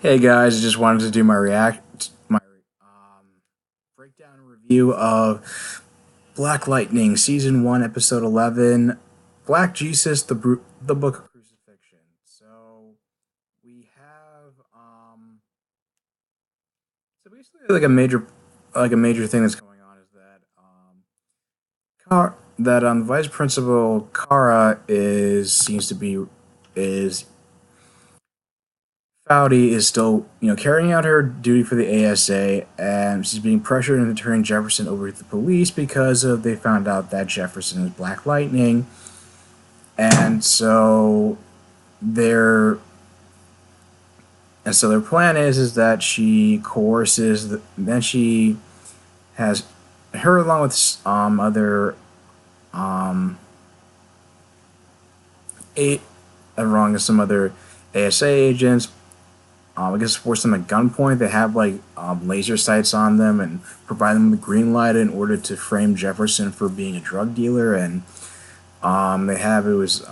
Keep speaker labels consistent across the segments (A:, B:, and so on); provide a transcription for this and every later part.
A: Hey guys, I just wanted to do my breakdown review of Black Lightning season 1 episode 11, Black Jesus the Book of Crucifixion. So we have so basically like a major thing that's going on is that Vice Principal Kara is seems to be is Foudy is still, carrying out her duty for the ASA, and she's being pressured into turning Jefferson over to the police because they found out that Jefferson is Black Lightning, and their their plan is that she coerces, then she has her along with other um eight along with some other ASA agents. I guess force them at gunpoint. They have like laser sights on them and provide them with the green light in order to frame Jefferson for being a drug dealer. And they have it was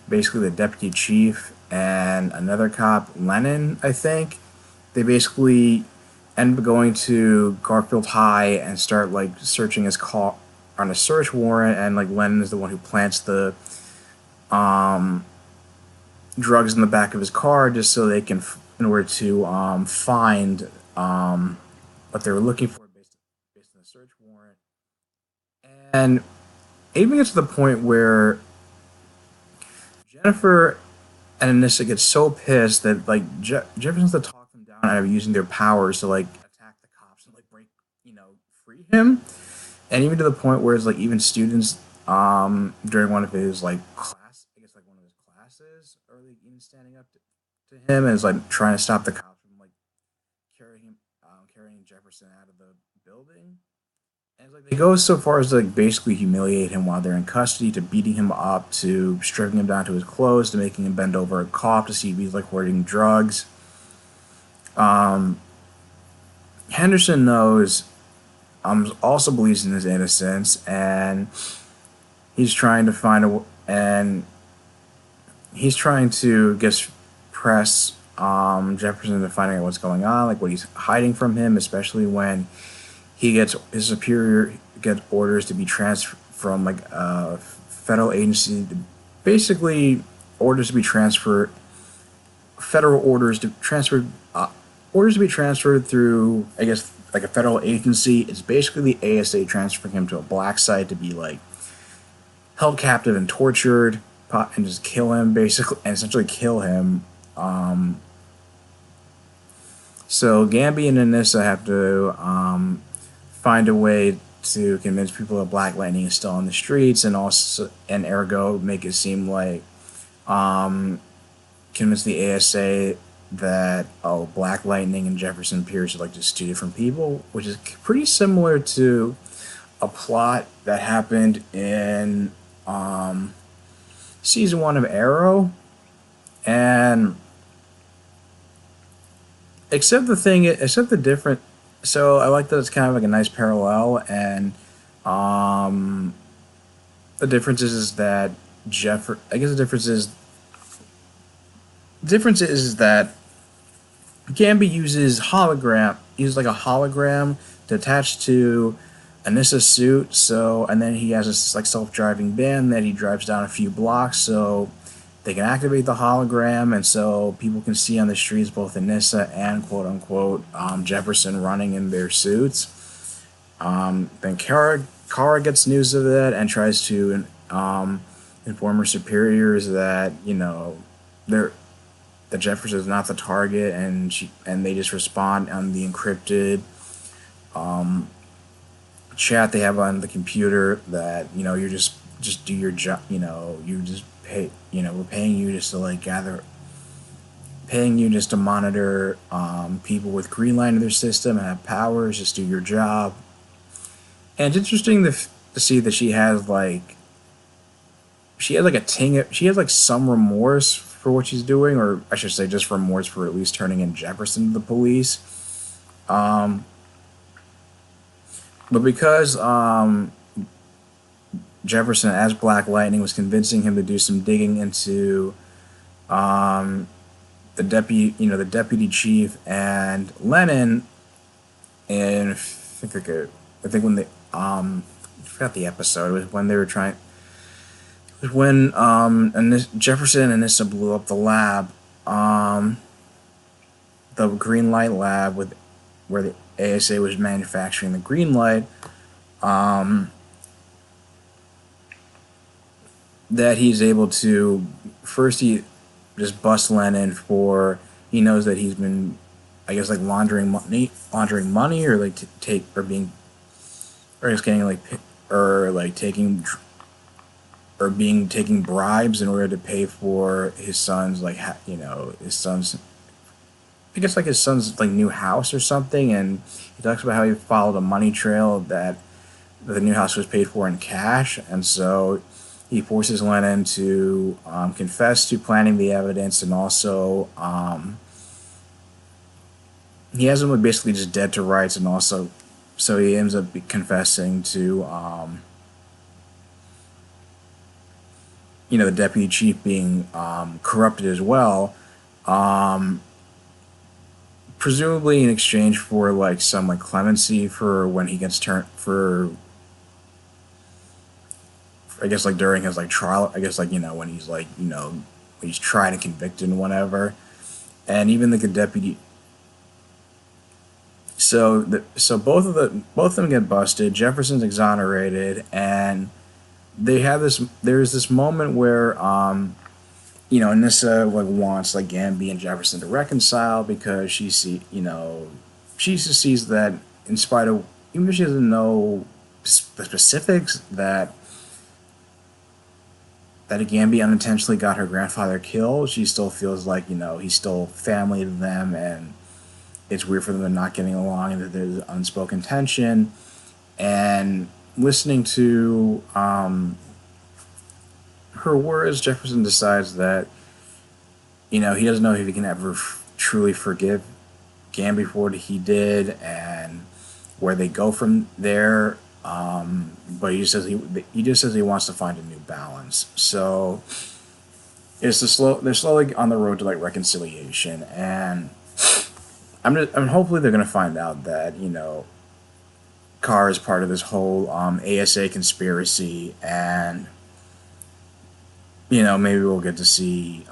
A: basically the deputy chief and another cop, Lennon, I think. They basically end up going to Garfield High and start like searching his car on a search warrant. And like Lennon is the one who plants the um, drugs in the back of his car just so they can, in order to find what they were looking for based on the search warrant. And it even gets to the point where Jennifer and Anissa get so pissed that like Jefferson has to talk them down out of using their powers to like attack the cops and like free him. And even to the point where it's like even students during one of his like one of his classes are like even standing up to him and is like trying to stop the cops from like carrying Jefferson out of the building. And it's like they go so far as to like basically humiliate him while they're in custody, to beating him up, to stripping him down to his clothes, to making him bend over and cough to see if he's like hoarding drugs. Um, Henderson knows, also believes in his innocence, and he's trying to find a and he's trying to get press Jefferson into finding out what's going on, like what he's hiding from him, especially when he gets his superior gets orders to be transferred from like a federal agency, to basically orders to be transferred, federal orders to be transferred through, I guess, like a federal agency. It's basically the ASA transferring him to a black site to be like held captive and tortured and just kill him, basically, and essentially kill him. Um, so Gamby and Anissa have to find a way to convince people that Black Lightning is still on the streets, and also and ergo make it seem like um, convince the ASA that Black Lightning and Jefferson Pierce are like just two different people, which is pretty similar to a plot that happened in season 1 of Arrow. And except the different. So I like that it's kind of like a nice parallel, and um, the difference is that I guess the difference is that Gamby uses like a hologram to attach to Anissa's suit. So, and then he has this like self-driving van that he drives down a few blocks, so they can activate the hologram, and so people can see on the streets both Anissa and quote unquote Jefferson running in their suits. Then Kara gets news of that and tries to inform her superiors that they're that Jefferson is not the target, and they just respond on the encrypted um, chat they have on the computer that you're just do your job. You just pay. We're paying you just to like paying you just to monitor people with green line in their system and have powers. Just do your job. And it's interesting to see that she has like some remorse for what she's doing, or I should say, just remorse for at least turning in Jefferson to the police. Um, but because Jefferson, as Black Lightning, was convincing him to do some digging into um, the deputy chief and Lennon, and I think when they I forgot the episode. It was when they were trying. It was when Jefferson and Issa blew up the lab, the green light lab with where the ASA was manufacturing the green light. That he's able to first he just bust Lennon for he knows that he's been I guess like laundering money or like take or being or just getting like or like taking or being taking bribes in order to pay for his son's like his son's I guess like his son's like new house or something, and he talks about how he followed a money trail that the new house was paid for in cash, and so he forces Lennon to confess to planting the evidence, and also he has him basically just dead to rights, and also so he ends up confessing to the deputy chief being corrupted as well, presumably in exchange for like some like clemency for when he gets turned for I guess like during his like trial. I guess like when he's like when he's tried and convicted and whatever, and even the deputy. So both of them get busted. Jefferson's exonerated, and they have this. There's this moment where Nyssa like wants like Gamby and Jefferson to reconcile because she just sees that in spite of even if she doesn't know the specifics that Gamby unintentionally got her grandfather killed, she still feels like he's still family to them, and it's weird for them not getting along, and that there's unspoken tension. And listening to her words, Jefferson decides that he doesn't know if he can ever truly forgive Gamby for what he did and where they go from there. But he just says he wants to find a new balance. So they're slowly on the road to like reconciliation, and hopefully they're gonna find out that Carr is part of this whole ASA conspiracy, and maybe we'll get to see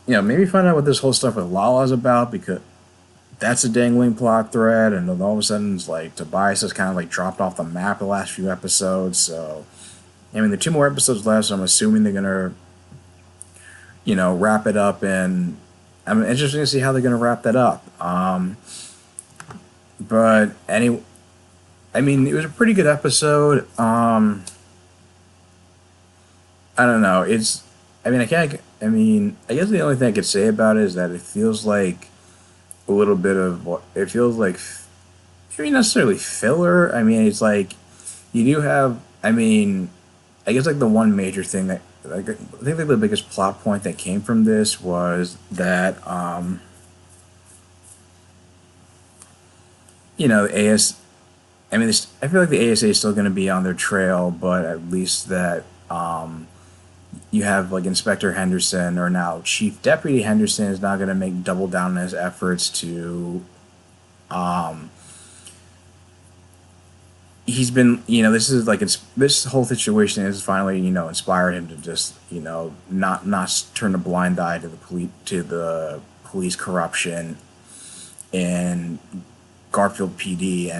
A: maybe find out what this whole stuff with Lala is about, because that's a dangling plot thread, and then all of a sudden it's like Tobias has kind of like dropped off the map the last few episodes. So there are 2 more episodes left, so I'm assuming they're gonna wrap it up, and I'm interested to see how they're gonna wrap that up. But anyway, it was a pretty good episode. I don't know. I guess the only thing I could say about it is that it feels like a little bit of it feels like maybe not necessarily filler. It's like you do have. I guess like the one major thing that I think like the biggest plot point that came from this was that the AS. I feel like the ASA is still going to be on their trail, but at least that you have like Inspector Henderson, or now Chief Deputy Henderson, is now going to double down on his efforts to he's been this is like this whole situation has finally inspired him to just not turn a blind eye to the police corruption in Garfield PD,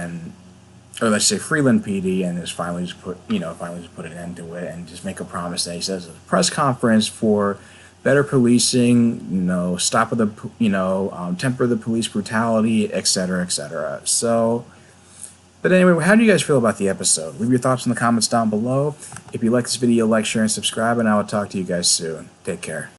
A: or let's say Freeland PD, and has finally just put an end to it, and just make a promise that he says at a press conference for better policing, stop of the temper the police brutality, etc., etc. So, but anyway, how do you guys feel about the episode? Leave your thoughts in the comments down below. If you like this video, like, share, and subscribe, and I will talk to you guys soon. Take care.